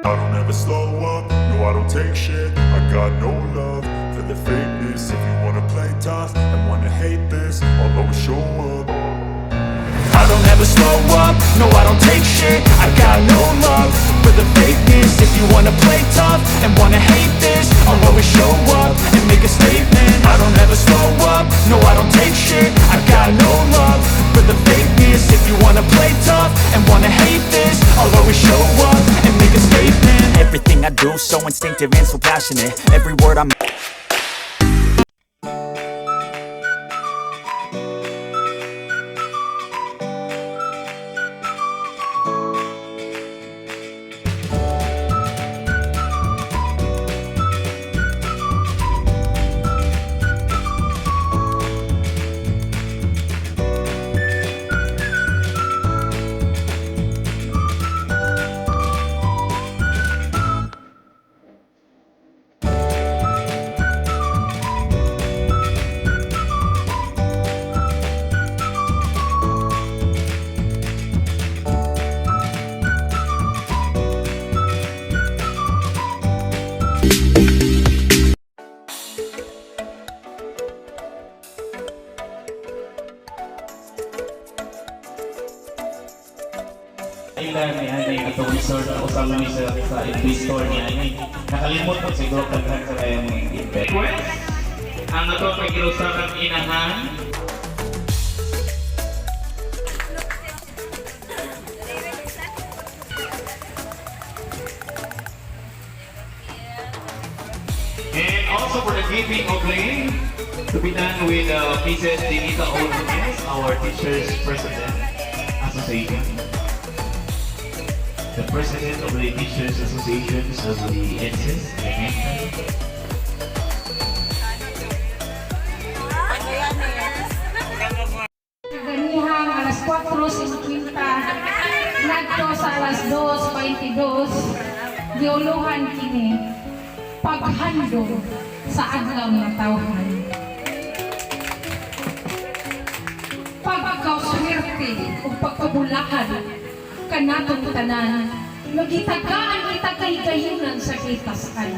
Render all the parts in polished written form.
I don't ever slow up, no I don't take shit. I got no love for the fakeness. If you wanna play tough and wanna hate this, I'll always show up. I don't ever slow up, no I don't take shit. I got no love for the fakeness. If you wanna play tough and wanna hate this, I'll always show up and make a statement. I don't ever slow up, no I don't take shit. I got no love for the fakeness. If you wanna play tough and wanna hate this, I'll always show up and make a statement. Everything I do so instinctive and so passionate. Every word I'm ilan ni Anay atong resort na usama ni sa investor ni Anay. Nakalimot po siguro kaghan sa kayang invest. Ang ato pag-iusapan inahan. And also for the giving of lane to be done with Mrs. Dinita Ordonez, our Teachers President Association. The President of the Teachers Associations of the EDSA, Ganihang alas 4:50, nagto sa alas 2:22, giuluhan kini paghandog sa adlaw nga tawhan. Pagkaswerte o pagkabulakan kanatong tanan, magitagaan kita kay kayunan sa kitasan.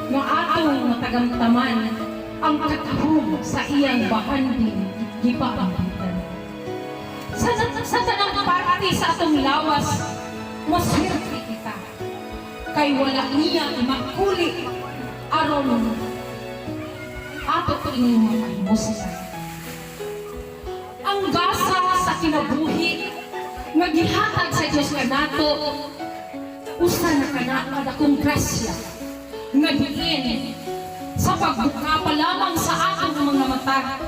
Nga atong matagamtaman ang katahong sa iyang bahanding gipaambitan. Sa tanang parte sa atong lawas, maswerte kita. Kay wala niya makuli aron ato ko inyong mga musisa. Ang gasa sa kinabuhi nga gihatag sa Dios kanato usa na kana akong grasya nga diin sa pagbuka pa lamang sa atong mga mata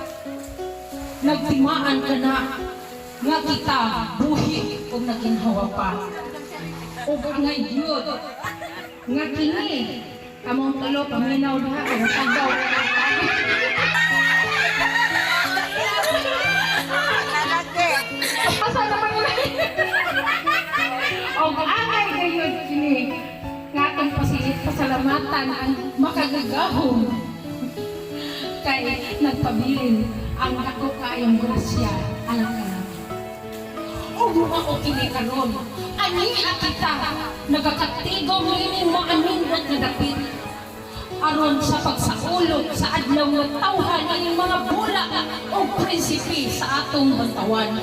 nagtimaan kana nga kita buhi ug naginhawa pa ug nga yun nga kini among tulo paminaw diha ang tagaw. Asa naman yun? O angay gayon kini nga atong pasalamatan ang makagagahon kay nagpabilin ang ako kayong grasya alang ka. O mao kini karon ani kita nagakatigom ining maanindot na dapit aron sa pagsaulog sa adlaw nga tawhan ining mga bula o prinsipe sa atong bantawan.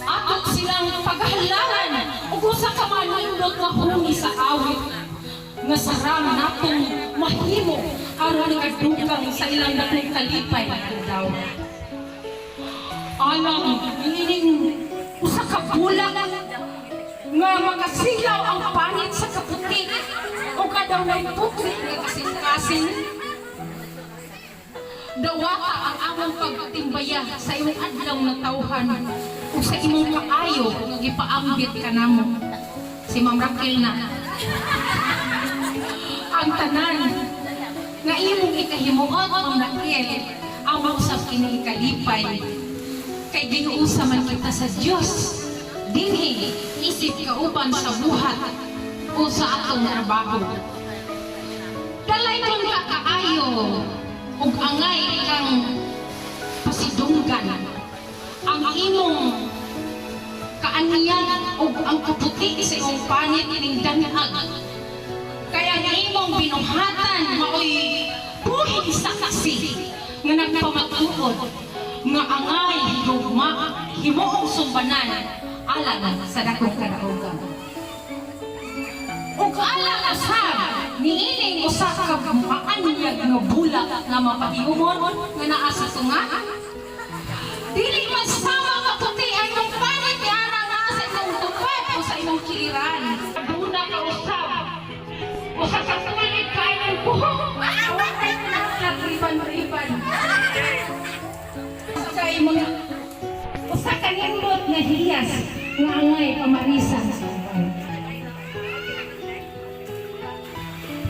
Atok silang paghalalan ug usa ka manindot nga hungi sa awit nga sarang natong mahimo aron ngadungkang sa ilang dakong kalipay daw. Alang ining usa ka bulan nga makasilaw ang panit sa kaputi o kadaw na putri nga kasing-kasing. Dawata ang among pagtimbaya sa imong adlaw na tawhan o sa imong kaayo nga gipaambit ka namo. Si Ma'am Raquel na. Ang tanan nga imong ikahimuot Ma'am Raquel ang mausap kini kalipay kay ginuusa man kita sa Dios dinhi isip kauban sa buhat o sa atong trabaho. Dalay kung kakaayo ug angay kang pasidunggan ang imong kaaniyan o ang kaputi sa iyong panit ning danhag. Kaya ang imong binuhatan maoy buhi sa kasi nga nagpamatuod nga angay higugma himuong sumbanan alang sa dakong kadaugan. Ug alang usab niining usa ka maanyag nga bulak nga mapahimon nga naa sa tunga. Dili man sama kaputi ang imong panit ni ana nga sa imong tupad o sa imong kiliran. Aduna ka usab. Usa ka tulig kay ng buhok. Riban-riban. Kay mga usa ka nindot nga hiyas nga angay pamarisan sa uban.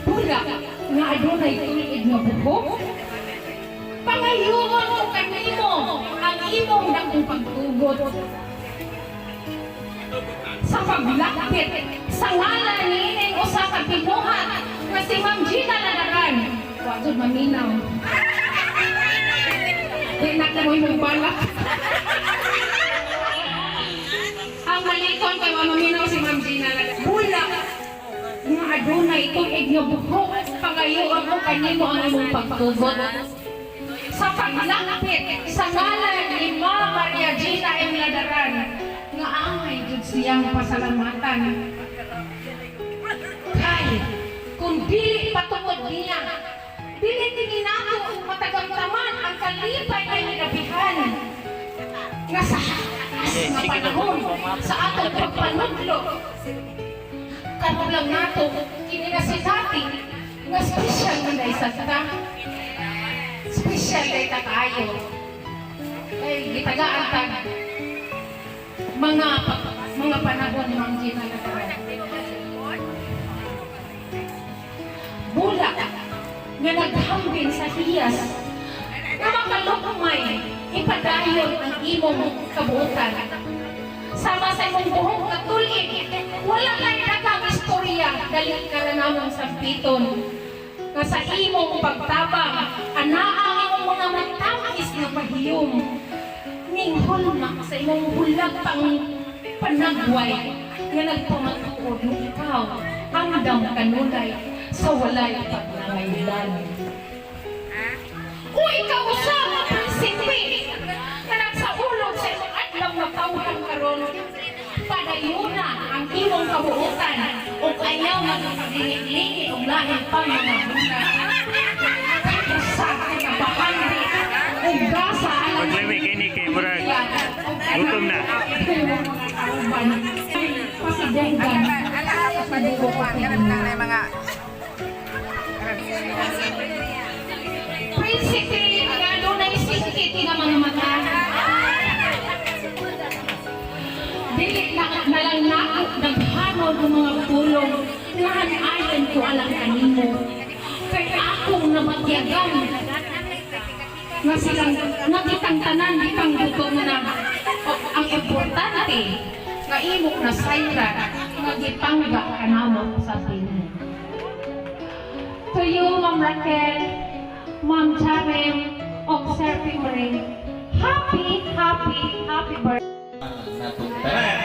Pula nga adunay tulig nga buhok. Pangayuhan mo kanimo ang imong dakong pagtugot. Sa paglapit sa ngalan niining usa ka binuhat nga si Ma'am Gina Ladaran. Wajud maminaw. Di na ka mo imong balak. Ang malikon kay maminaw si Ma'am Gina Ladaran. Bulak nga adunay tuig nga buhok. Pangayuhan mo kanimo ang imong pagtugot. Sa paglapit sa ngalan ni Ma'am Maria Gina M. Ladaran nga angay jud siyang pasalamatan. Kay kung dili patungod niya, dili tingin nato matagamtaman ang kalipay nga nagabihan nga sa nga panahon sa atong pagpanudlo. Karon lang nato kini nga sinati nga special nila isa ta. Special day ta kayo. Kay gitagaan ta mga panahon ni Ma'am Gina Ladaran. Bulak nga naghambin sa hiyas nga makalukmay ipadayon ang imong kabuutan. Sama sa imong buhok nga tulig, wala kay daghang istorya dali ka na namang sampiton. Nga sa imong pagtabang, anaa ang imong mga matamis na pahiyom. Ning hulma sa imong bulag pang panagway nga nagpamatuod ng ikaw andam kanunay sa walay pagnangayulan. O ikaw usab nga prinsipe nga nagsaulog sa imong adlaw nga tawhan karon, padayuna ang imong kabuutan o ayaw magpaglingi-lingi o lahing pang mga buna. Usab ka bahandi o gasa alam Paglimi kini kay murag gutom na. Pasidenggan pasidenggo ko mga prinsipe nga dunay sikit nga mga mata. Dili na lang naak naghanod ng mga pulong nga hanayan ko alang kanimo. Kay akong namatyagan nga silang nakitang tanan itang gutom na ang importante nga imok na sayra nga gipangga kanamo sa Pinoy. To you, Ma'am Raquel, Ma'am Charem, og Sir Pimaring, happy birthday. Natong tanan.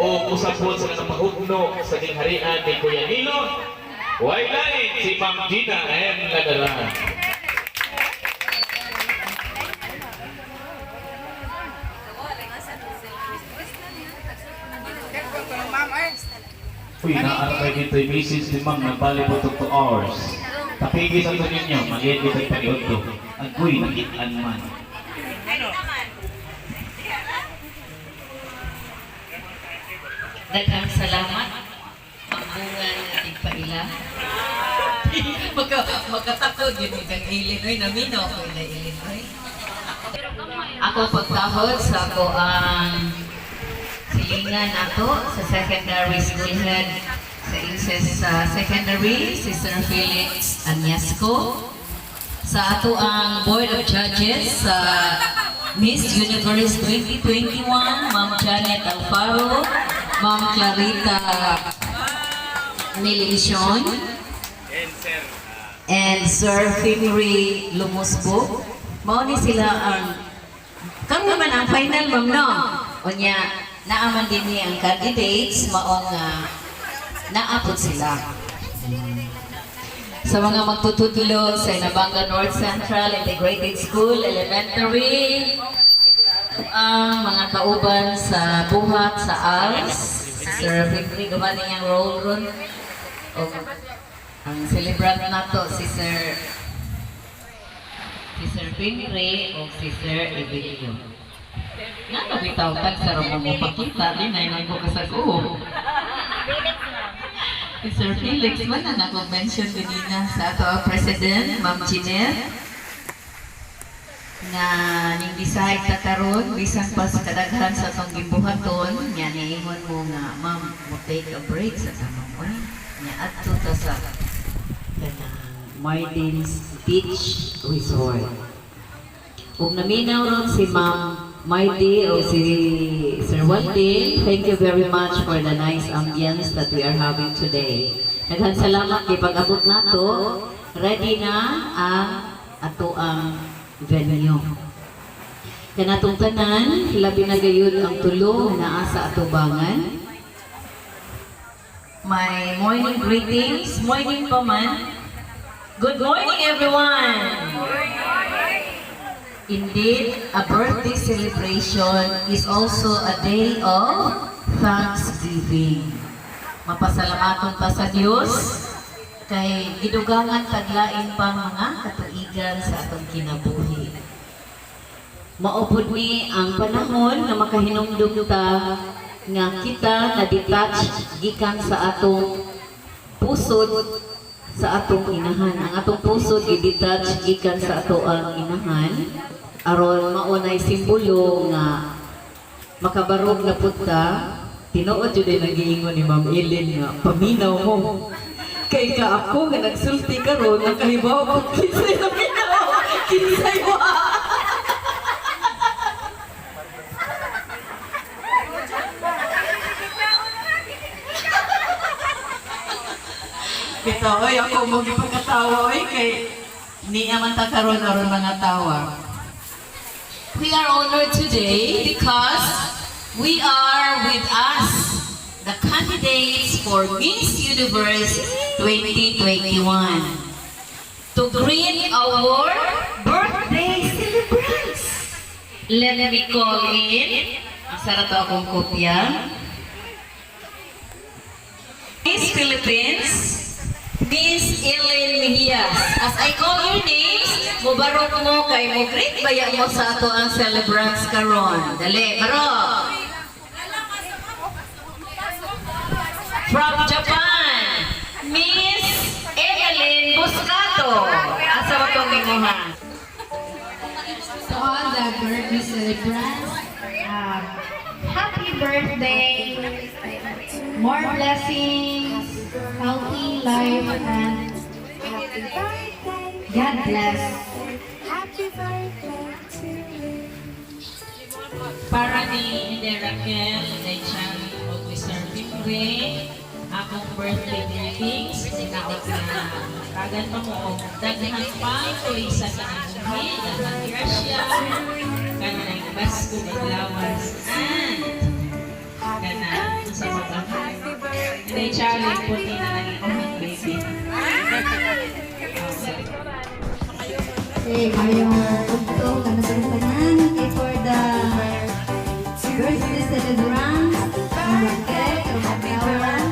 O usapon sa nakapahugno sa gingharian ni Kuya Nilo, way lain si Ma'am Gina M. Ladaran. Uy, naarapay dito yung message ni Ma'am na bali po 2 hours. Tapigis ang ninyo, maliit dito yung paniod ko. At uy, nakitaan man. Daghang salamat. Ang bunga ng tigpaila. Magkatakod yun itang Illinois na mino ako na Illinois. Ako pagtahod sa ako ang silingan ato sa secondary school head sa Inces Secondary, si Sir Felix Añasco. Sa ato ang Board of Judges sa Miss Universe 2021, Ma'am Janet Alfaro, Ma'am Clarita Nilison, and Sir Fimri Lumusbo. Mao ni sila ang kang naman ang final, ma'am, no? Unya, naaman din niya ang candidates, maong naapod sila. Sa mga magtutudlo sa Inabanga North Central Integrated School Elementary, ang mga kauban sa buhat sa ALS, Sir Fibri, gumani niyang role ron. O, ang celebrant nato si Sir Fibri o si Sir Evelio. Nakabitaw tag sa ramon mo pakita, di na yun ko kasago. Si Sir Felix man na nag-mention kanina sa ato ang President, Ma'am Jeanette, na ning decide ta karon bisan pa sa kadaghan sa atong gibuhaton nya niingon mo nga ma'am mo take a break sa tamang oy nya adto ta sa kanang Martin's Beach Resort. Ug naminaw ron si Ma'am Mighty o si Sir Waldin, thank you very much for the nice ambience that we are having today. Naghan salamat kay pag-abot nato, ready na ang ato ang venue. Kanatong tanan, labi na gayud ang tulo na asa atubangan. My morning greetings, morning pa man. Good morning everyone! Indeed, a birthday celebration is also a day of thanksgiving. Mapasalamaton ta sa Dios kay gidugangan taglain pa mga katuigan sa atong kinabuhi. Maupod ni ang panahon na makahinumdum ta nga kita na-detach gikan sa atong pusod sa atong inahan. Ang atong pusod i-detach gikan sa atoang inahan aron maunay simbolo nga makabarog na punta. Tinuod jud ay nagiingon ni Ma'am Ellen nga paminaw mo. Kay ka ako nga nagsulti karon nakahibaw ko kinsay na minaw, kinsay wa. Bito, oy, ako mo gipagkatawa, oy, kay ni naman ta karon aron mga tawa. We are honored today because we are with us, the candidates for Miss Universe 2021, to greet our birthday celebrants. Let me call in, sarato akong kopya, Miss Philippines, Miss Ellen Mejias. As I call your names, mubarok mo kay mo greet baya mo sa ato ang celebrants karon. Dali, barok! From Japan, Miss Evelyn Buscato. Asa ba itong minguhan? To all the birthday celebrants, happy birthday, more blessings, healthy life, and God bless. Para ni Inday Raquel, Inday Chan, o Mr. Pimre, akong birthday greetings, sinaot na kagan pa mo, daghan pa ito isa ka namuhin, daghan grasya, kanang basko maglawas, and kanang sa mga Inday Charlie, puti na naging kumang baby. Okay, ngayong punto ka na sa tanan. Okay, for the birthday celebrants, ang Raquel, Kamakyawan,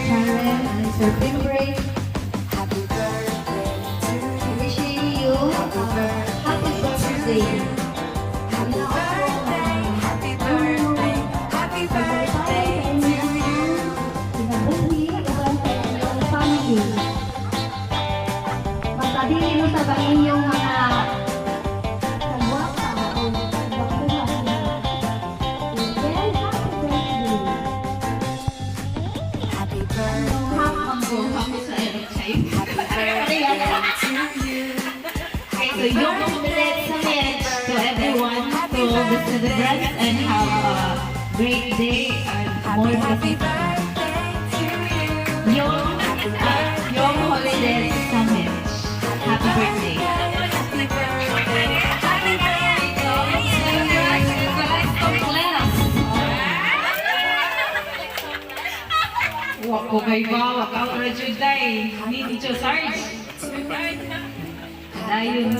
Sharon, and Sir Pimbre, wishing you a happy birthday. Magpabili mo sa inyong mga kagwapa o kagwapuhan. Well, happy birthday. So yung let's message to everyone, to the celebrants, and have a great day and more blessings. Yung holiday summit. Happy birthday. Wako kay ba, wakaw na juday. Hindi siya Sarge. Dayon.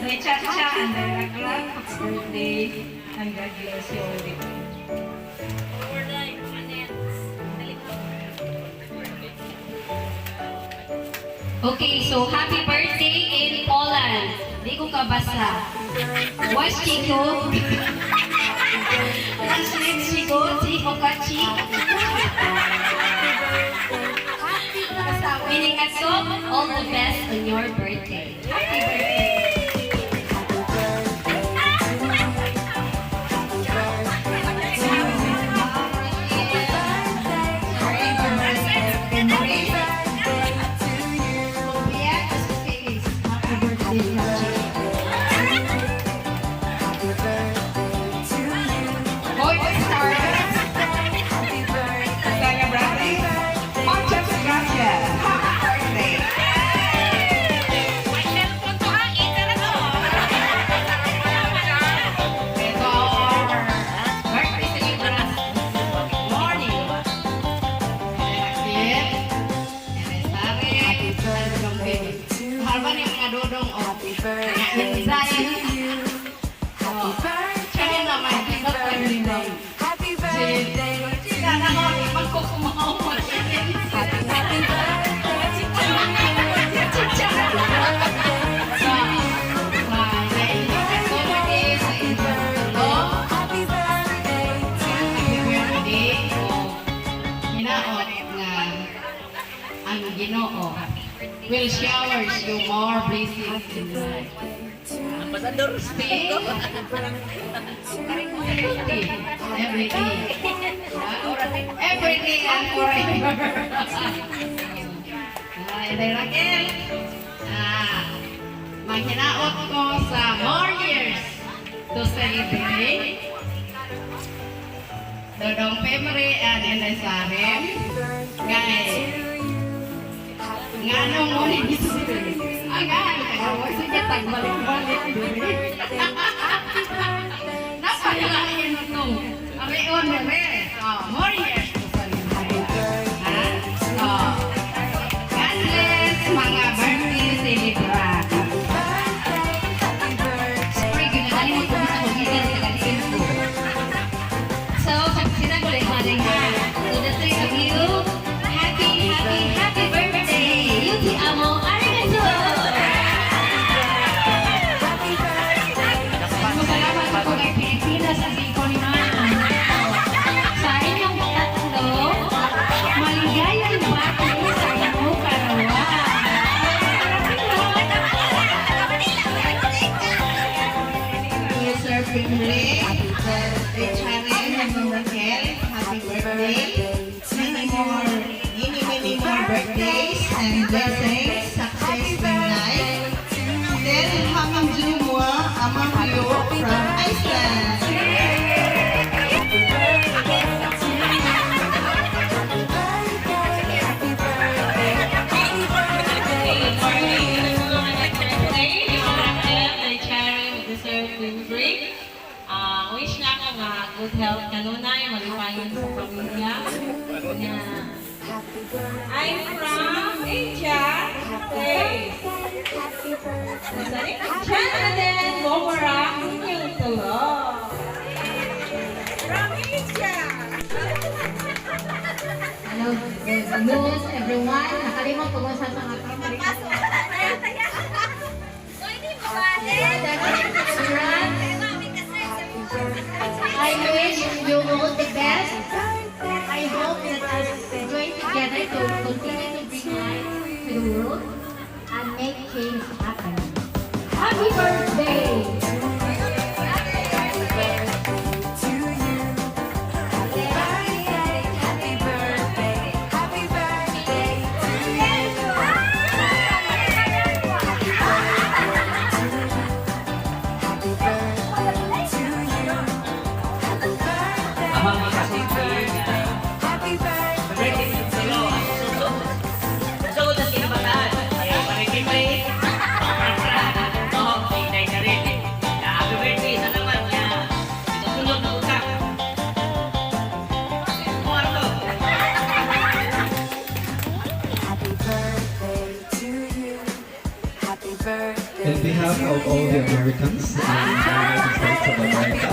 May cha-cha, ang daraklan, birthday, ang graduation ulit. Okay, so happy birthday in Poland. Di ko kabasa. Washiko. Washiko, Chiko Kachi. Meaning at so, all the best on your birthday. Happy birthday. Ginoo will showers you more blessings in life. Ambassador speak. Every day. Every day and forever. Day Raquel. Maghinaot ko sa more years to celebrate. Dodong Pemre and Enesarem. Guys. Ngano mo ni Bisuri? Agan, kagawa siya tagbalik-balik. Napakalain mo ito. Abeon na rin. More years to celebrate. God bless mga birthday celebrant. Spring, ginagaling mo kung sa kumitan sa kaliin ko. So, sinagulit natin nga. To the three of you, happy birthday! Yuki amo, arigato! Salamat ako kay Pilipinas at Ikonan. Sa inyong tatlo, maligayang bati sa inyong karawa. Dear Sir Pimre, birthday Charlie, Hanggang Raquel, happy birthday. Many more birthdays and blessings, success in life. Then, Hamam Jumwa, Amang Yo from Iceland. Wish na ako nga good health kanunay, malipayon sa pamilya. I'm from Asia. Hey. Canada, Momora, yung tulo. From Asia. Hello, good everyone. Nakalimot ko sa mga I wish you all the best. I hope that us join together to continue to bring light to the world and make change happen. Happy birthday! Amang president of all the Americans in the United States of America.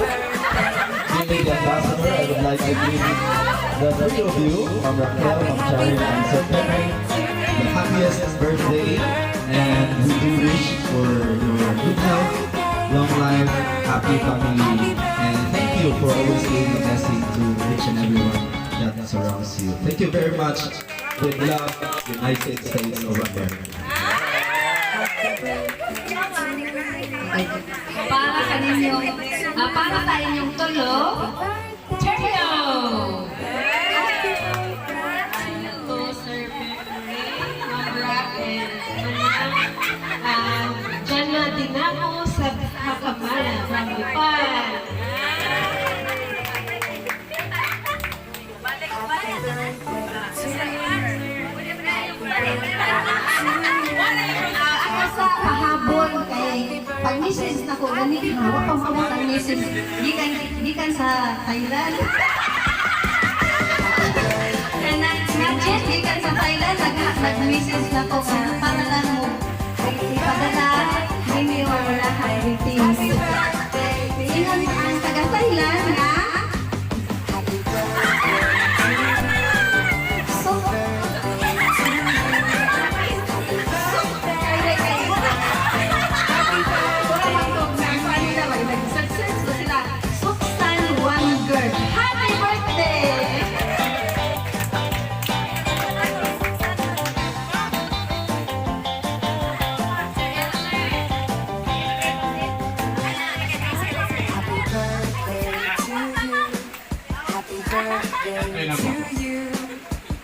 Being the ambassador, I would like to give the three of you, Ma'am Raquel, Ma'am Charin, and Sir Henry, the happiest birthday, and we do wish for your good health, long life, happy family, and thank you for always being a blessing to each and everyone that surrounds you. Thank you very much. With love, United States of America. Para kaninyong, para sa inyong tulo, Cheerio! To Sir Pepe, Ma'am Raquel, dyan na din ako sa Hakamala, from Japan. Ako sa kahabol kay pag misis na ko gani hawa pa mo ang misis gikan sa Thailand. Nag-jet gikan sa Thailand nag-misis na ko para lang mo ipadala hindi wala greetings. Ingon ang taga Thailand nga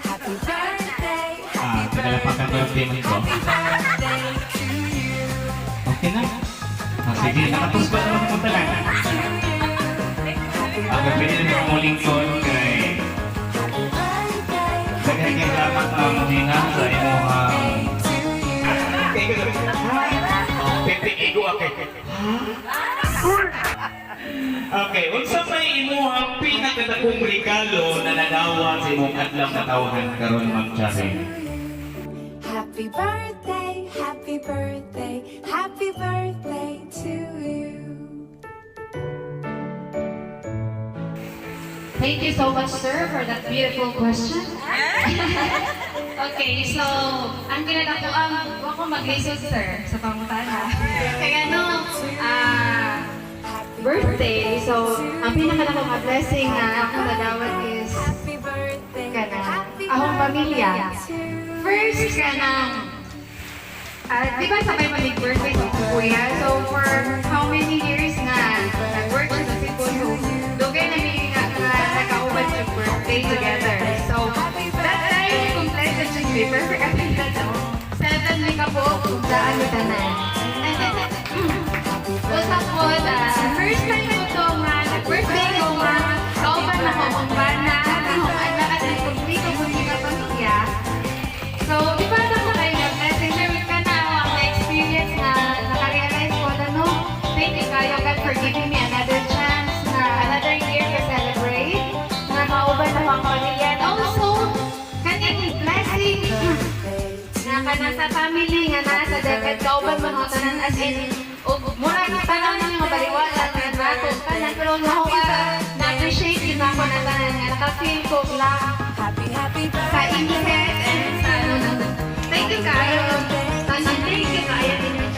Happy birthday! Tagalapakan birthday mo ito. Okay na? Sige, nakatapos ba naman po talaga? Ang gagawin na ng muling kon kay daghan salamat ang hinga sa imuhang Pepe ego okay, unsa may imuhang pinakadakong regalo na nagawa sa imong adlaw na tawhan karon Ma'am Charin? Happy birthday, happy birthday, happy birthday to you. Thank you so much, sir, for that beautiful question. Okay, so, ang ginagawa ko, ako mag-lisod, sir, sa pangutana. Kaya birthday, so, ang pinaka na blessing na ako nadawat is, akong pamilya. First, di ba sabay mag-birthday sa kuya? So, for how many years na nag-work siya sa Cebu, dugay na nagkauban sa birthday together. So, that time, complete siya si perfect at yung dito. 7 mi ka po, kung saan ni tanan. Usap po, first time ko ito nga, nag-birthday ko nga, kauban na ko kung bana, akong anak at nag-complete ko kung ka pamilya. So, di ba na ko kayo nag-blessing? Sir, ka na ang experience na nakarealize ko na no, thank you kayo God for giving me another chance na another year to celebrate na kauban na ang pamilya. And also, kaning blessing na kanasa family nga nasa dagat kauban man ako tanan as in mura na tanaw ninyo mabaliwala na nato tanan pero na-appreciate yun ako na tanan nga nakafeel ko lang sa inyo and sa thank you kayo tanan thank you kayo din yung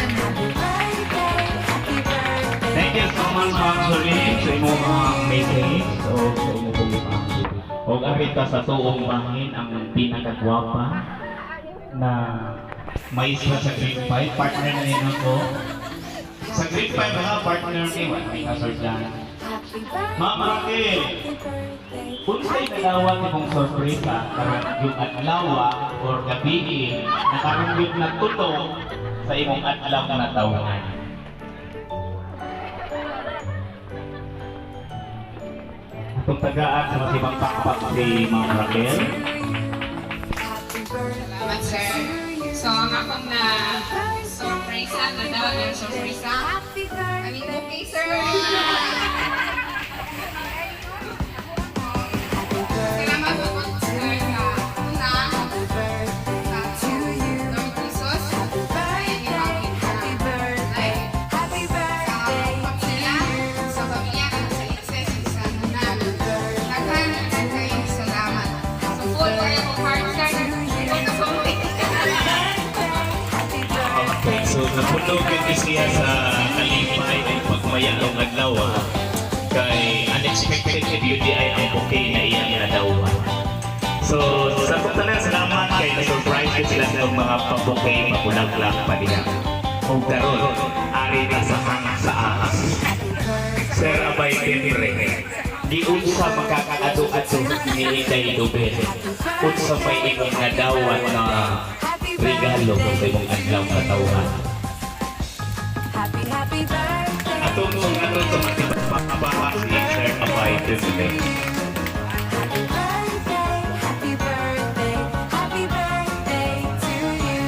Thank you so much, Ma'am Sorin, sa imong message o sa imong pagpapakit. O abit ka sa tuong bangin ang pinakagwapa na maiswa sa grade 5, partner na ninyo ko. Sa grade 5 mga partner ni Wati Kasordan. Ma'am Raquel, kung sa'y nagawag itong sorpresa, karon yung adlawa or gabi, nakaranggit na tutong sa imong adlaw na tawanan. Itong tagaan sa masibang pakpak si Ma'am Raquel. Salamat, sir. So, ang akong na surprise na daw yung surprise. I mean, okay, sir. Salamat po, sir. Una, sa Lord Jesus, ay happy birthday. napunog yung siya sa kalipay ng pagmayalong adlaw. Kay unexpected beauty ay ang bouquet na iyang nadawa. So, sa pagtanan, salamat kay na-surprise ko sila ng mga pabouquet, mapulag-lag pa diha. O karon, ari na sa hang sa ahas. Sir Abay Timbre, di unsa makakaado-ado ni Inday Dubel. Unsa may imong nadawat na regalo sa imong adlaw na tawhan. Happy, happy birthday. Atong sa matipagpapabahas si Sir Abay Timbre. Happy birthday. Happy birthday to you.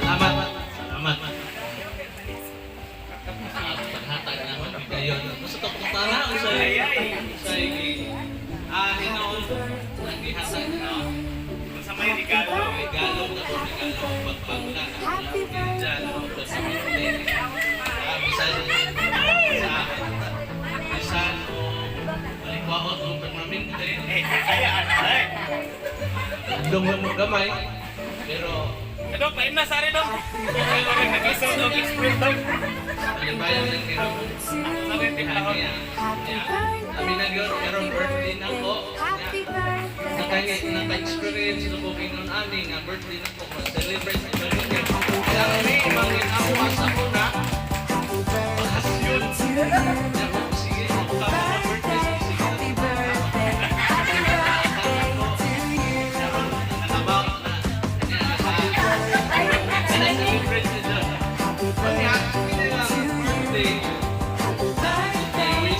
Salamat. Paghatag naman kayon. Gusto ko pagtara sa hinoon naghihatag na. Sa may regalo na po regalo pagpaguna. Happy birthday. Bisan o malikwaot o permanente. Dong mo gamay. Pero Dok, lain na sari dong. Pero nag-isip dong express dong. Bayan lang kiro. Sabi tihako niya. Kami nagyon karon birthday na ko. Happy birthday. Naka-experience na po kinon ani nga birthday na ko. Celebrate sa birthday. Kaya kami mangin ako sa una. Bakasyon. Kaya ko sige ako ka mga birthday. Sige. Happy birthday. Happy birthday to you. Nakabaw na. Celebrate na dyan. Kaya birthday.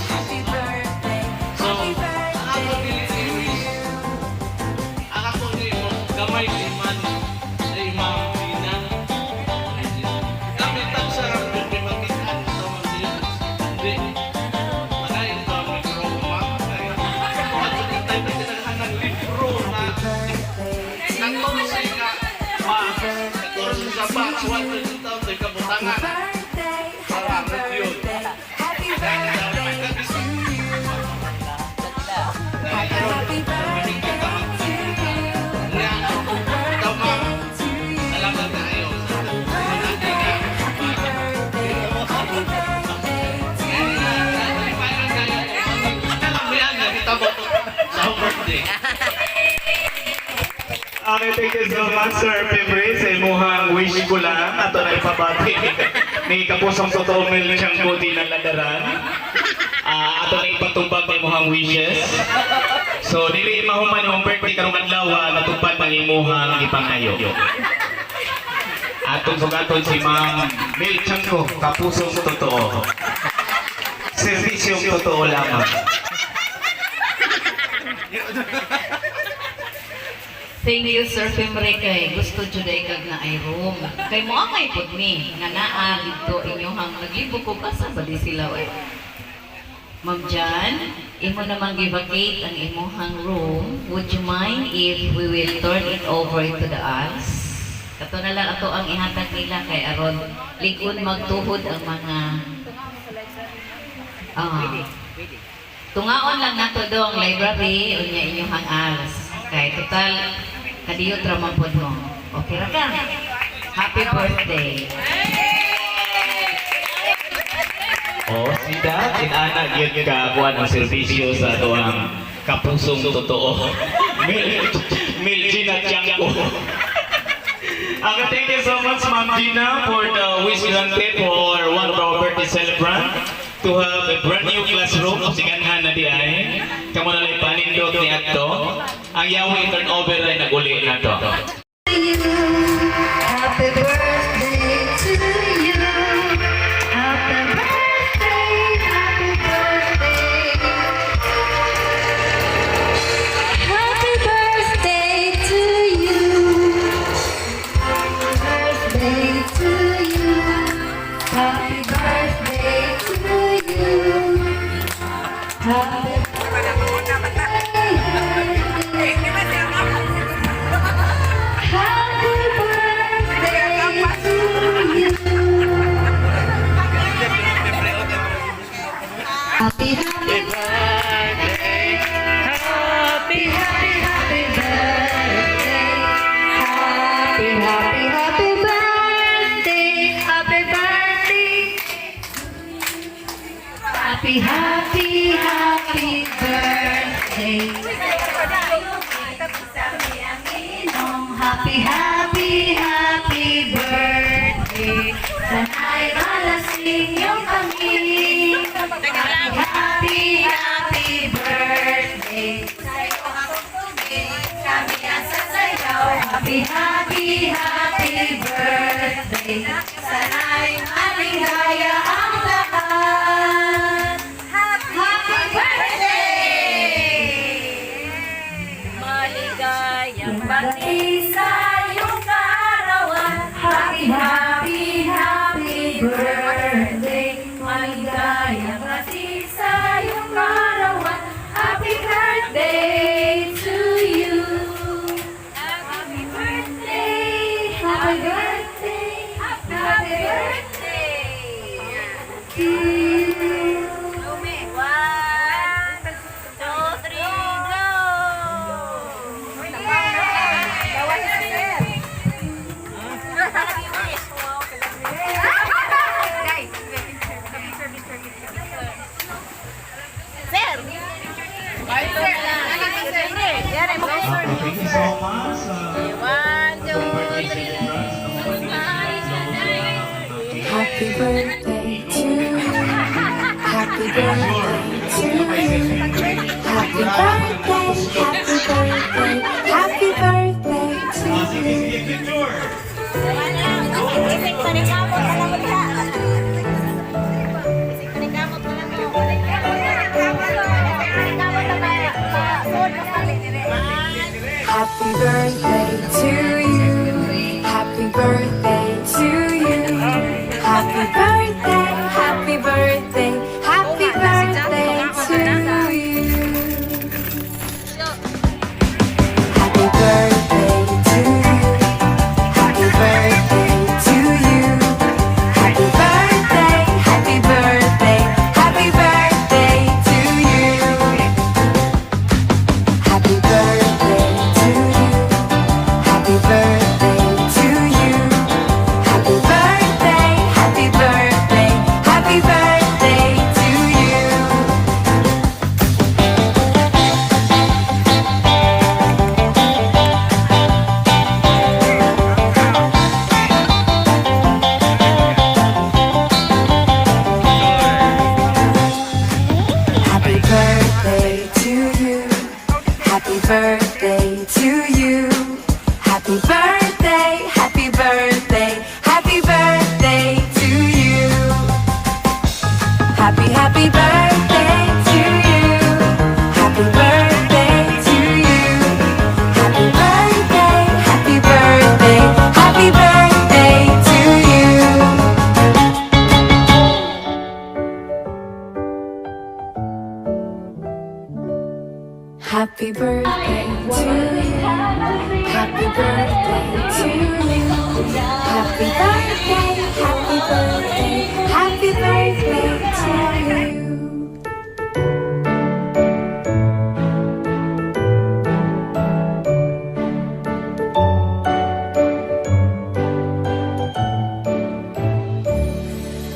Happy birthday. So, ako nililis. Ako nilo gamay liman sa imang pina. Kami tagsarang doon makitaan sa mga hindi. Magayon ko ang mikroma. At sa tayo na tinalahan ng libro na nagtulusay ka ma-14 sa box 100,000 tayo kabutangan. Birthday. Para Happy yun. birthday. Happy birthday to you. Happy birthday to you. Salamat tayo sa natin na Happy birthday to you. birthday. Okay, thank you so much, Sir Pimre, sa imuhang wish ko lang. Ato na ipabati ni Kapusong Totoo Mil siyang budi ng ladaran. Ato na ipatubag ng imuhang wishes. So, dili mahuman yung birthday karong adlaw, natupad ng imuhang ipangayo. Atong sugaton si Ma'am Mil Chanko, Kapusong Totoo. Servisyong totoo lamang. Thank you, Sir Pimre, kay gusto juday kag na ay room. Kay mo angay pud mi nga naa dito inyong naglibog ko basta ba di sila way. Ma'am Jan, imo namang gi-vacate ang imuhang room. Would you mind if we will turn it over to the us? Kato na lang ato ang ihatag nila kay aron ligon magtuhod ang mga tungaon lang nato dong library unya inyong as. Kay total kadiyot ra man pod mo. Okay ra ka? Happy birthday. Sida, inana gyud ka kuan ang serbisyo sa tuang Kapusong Totoo. Mil Gina Tiangco. Okay, thank you so much, Ma'am Gina, for the wish granted for one of our birthday celebrant to have a brand new classroom of siganhan na di ay. Kamu na lang panindot ni Ato. Ang yawi turn over ay nag-uli na to. Happy birthday to you. Happy birthday, happy birthday. Happy birthday to you. Birthday to you. Happy birthday to you. Happy Happy, happy birthday. Happy, happy, happy birthday. Happy, happy, happy birthday Happy, happy, happy birthday. Happy, happy, happy birthday. Sana'y malasing yung kami. Happy, happy birthday. Kami ang sasayaw. Happy, happy, happy birthday. Sana'y maligaya ang lahat. Happy birthday! Maligayang bati sa iyong kaarawan. Happy, happy, happy birthday. Maligayang bati sa iyong kaarawan. Happy birthday to you. Happy birthday. Happy birthday. Happy birthday to you. 1, 2, 3, go! Thank you so much. Happy birthday to you. Happy birthday to you. Happy birthday, happy birthday, happy birthday to you. Happy birthday to you. Happy birthday to you. Happy birthday, happy birthday, happy birthday to you. Happy birthday to you. Happy birthday to you. Happy birthday, happy birthday, happy birthday to you. Happy birthday to you. Happy birthday to you. Happy birthday, happy birthday, happy birthday to you. Happy birthday to you. Happy birthday to you. Happy birthday, happy birthday, happy birthday to you. Happy, happy birthday to you. Happy birthday to you. Happy birthday, happy birthday, happy birthday to you. Happy birthday to you. Happy birthday to you. Happy birthday, happy birthday, happy birthday to you.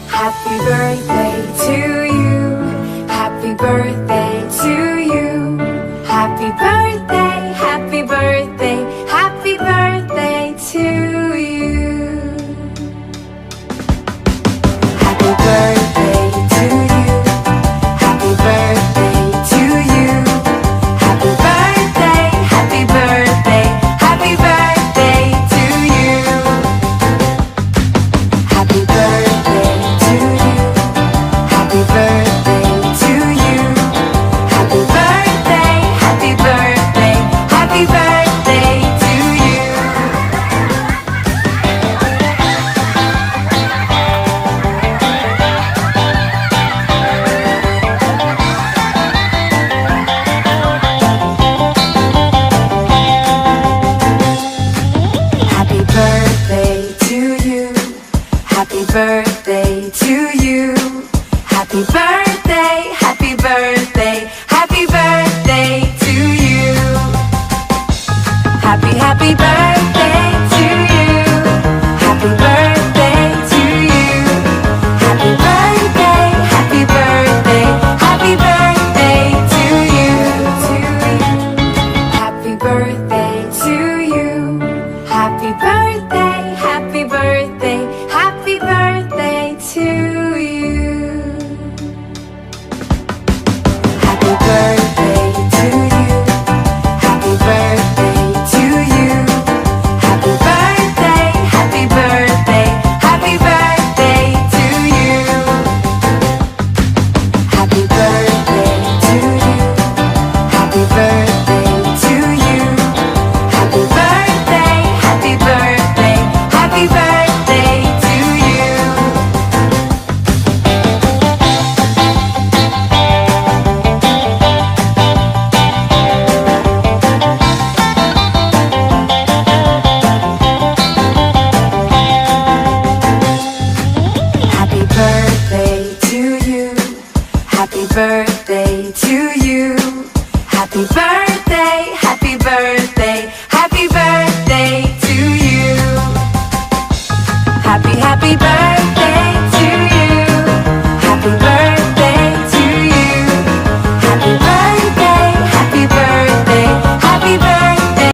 Happy birthday to you. Happy birthday to you. Happy birthday, happy birthday, happy birthday to you. Happy birthday to you. Happy birthday to you. Happy birthday, happy birthday, happy birthday to you. Happy birthday to you. Happy birthday to you. Happy birthday, happy birthday, happy birthday to you. Happy birthday to you. Happy birthday to you. Happy birthday, happy birthday, happy birthday to you. Happy, happy birthday to you. Happy birthday to you. Happy birthday, happy birthday, Happy birthday to you. Happy birthday, happy birthday, happy birthday to you. Happy birthday to you. Happy birthday to you. Happy birthday, happy birthday, happy birthday.